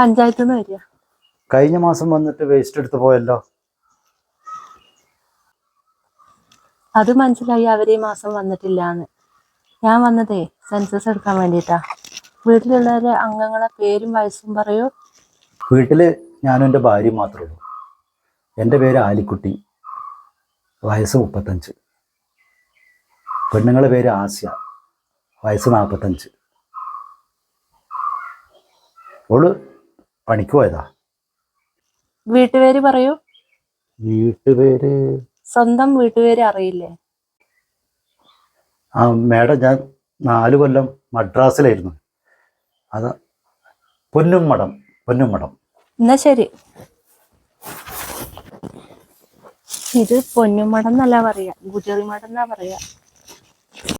പഞ്ചായത്തിൽ നിന്ന് വരിക. കഴിഞ്ഞ മാസം വന്നിട്ട് വേസ്റ്റ് എടുത്ത് പോയല്ലോ. അത് മനസ്സിലായി, അവര് ഈ മാസം വന്നിട്ടില്ലാന്ന്. ഞാൻ വന്നതേ സെൻസസ് എടുക്കാൻ വേണ്ടിയിട്ടാ. വീട്ടിലുള്ളവരെ അംഗങ്ങളെ പേരും വയസ്സും പറയൂ. വീട്ടില് ഞാനും എൻ്റെ ഭാര്യയും മാത്രമേ ഉള്ളൂ. എൻ്റെ പേര് ആലിക്കുട്ടി, വയസ്സ് 35. പെണ്ണുങ്ങളുടെ പേര് ആസ്യ, വയസ്സ് 45. ഓള് പണിക്ക് പോയതാ. വീട്ടുപേര് പറയൂ. വീട്ടുപേര് സ്വന്തം വീട്ടുപേര് അറിയില്ലേ? ആ മേഡം, ഞാൻ 4 കൊല്ലം മദ്രാസിലായിരുന്നു. അതാ പൊന്നുമടം. എന്നാ ശരി. ഇത് പൊന്നുമടം എന്നല്ല പറയാ, ഗുജറിമടം എന്നാ പറയാ.